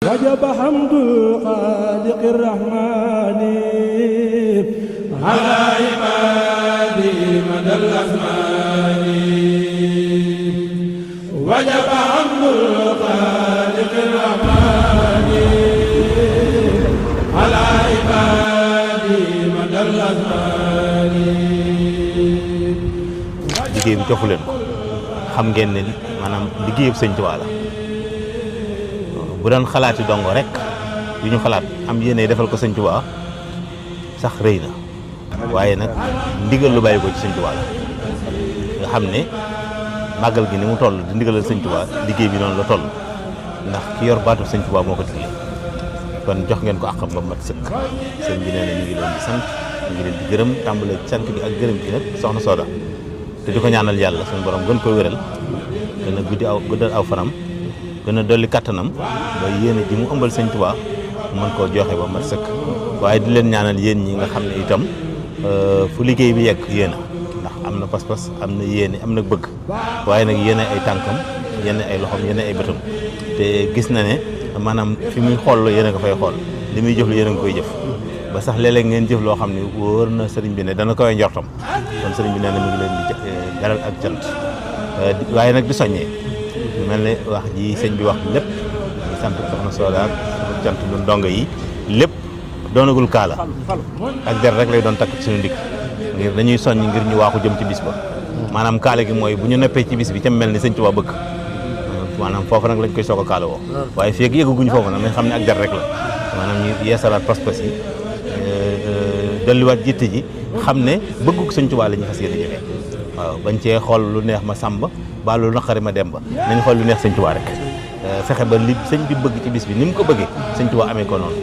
وجب حمد الخالق الرحمن على عباده مدى الأزمان وجب حمد الخالق الرحمن على عباده مدى الأزمان liggéey bi joxu leen ko xam ngeen ne maanaam liggéeyub Sëñ Tuubaa la bu doon xalaati dongo rek yu ñu xalaat am yéene defal ko Sëñ Tuubaa sax rëy na waaye nag ndigal lu bàyyi ko ci Sëñ Tuubaa la nga xam ne màggal gi ni mu toll di ndigalal Sëñ Tuubaa liggéey bi noonu la toll ndax ki yor baatu Sëñ Tuubaa moo ko digle kon jox ngeen ko àqam ba mat sëkk sëñ bi nee na ñu ngi leen di sant ñu ngi leen di gërëm tàmbale sant gi ak gërëm gi nag soxna Soda te di ko ñaanal yàlla suñu borom gën ko wéral gën a guddal aw fanam gën a dolli kattanam ba yéene ji mu ëmbal Sëñ Tuubaa mën koo joxe ba mat sëkk waaye di leen ñaanal yéen ñi nga xam ne itam fu liggéey bi yegg yéen a ndax am na pas-pas am na yéene am na bëgg waaye nag yéene ay tànkam yéene ay loxom yéene ay bëtam te gis na ne maanaam fi muy xool yéen a nga fay xool li muy jëf lu yéen a nga koy jëf ba sax léeg-léeg ngeen jëf loo xam ne wóor na sëriñ bi ne dana koy njortam kon sëriñ bi nee na mi ngi leen di dalal ak cant waaye nag di soññee mel ne wax ji sëñ bi wax lépp di sant soxna Soda ak cant du ndongo yi lépp doonagul kaala ak der rek lay doon takk ci suñu ndig ngir dañuy soññ ngir ñu waaxu jëm ci bis ba maanaam kaala gi mooy bu ñu neppee ci bis bi ca mel ni Sëñ Tuubaa bëgg maanaam foofu nag lañ koy soog a kaala woo waaye fii ak yëgguñ foofu nag nañ xam ne ak der rek la maanaam ñu yeesalaat pas-pas yi dolliwaat jitte ji xam ne bëggug Sëñ Tuubaa la ñuy fas yéene jëfee waaw bañ cee xool lu neex ma sàmba ba lu naqari ma dem ba nañ xool lu neex Sëñ Tuubaa rek fexe ba li sëñ bi bëgg ci bis bi ni mu ko bëggee Sëñ Tuubaa amee ko noonu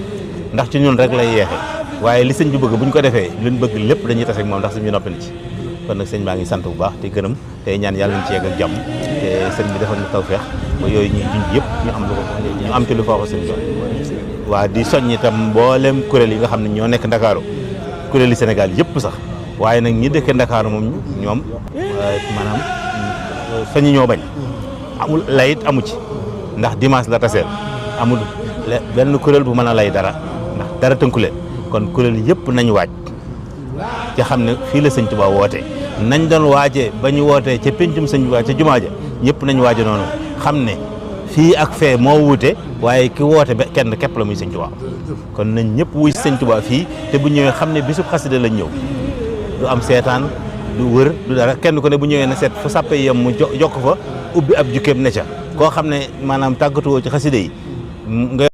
ndax ci ñun rek lay yeexee waaye li sëñ bi bëgg bu ñu ko defee luñ bëgg lépp dañuy tase ak moom ndax sëñ bi noppi na ci kon nag sëñ baa ngi sant bu baax te gërëm te ñaan yàlla ñu ci yegg ak jàmm te sëñ bi defal na tawfeex ba yooyu ñuy junj yëpp ñu am lu ko ñu am ci lu foofa sëñ bi waa di soññ itam mboolem kuréel yi nga xam ne ñoo nekk Ndakaaru kuréel yi Sénégal yëpp sax waaye nag ñi dëkk Ndakaaru moom ñoom maanaam sañu ñoo bañ amul layit amu ci ndax dimanche la taseel amul benn kuréel bu mën a lay dara ndax dara tënku leen kon kuréel yëpp nañu waaj ci xam ne fii la Sëñ Tuubaa woote nañ doon waajee ba ñu wootee ca péncum Sëñ Tuubaa ca jumaa ja ñëpp nañu waaje noonu xam ne fii ak fee moo wuute waaye ki woote ba kenn képp la muy Sëñ Tuubaa kon nañ ñëpp wuy Sëñ Tuubaa fii te bu ñëwee xam ne bisub xasida lañ ñëw du am seetaan du wër du dara kenn ku ne bu ñëwee na seet fu sàppe yem mu jokk fa ubbi ab jukkeem ne ca koo xam ne maanaam tàggatuwoo ci xasida yi nga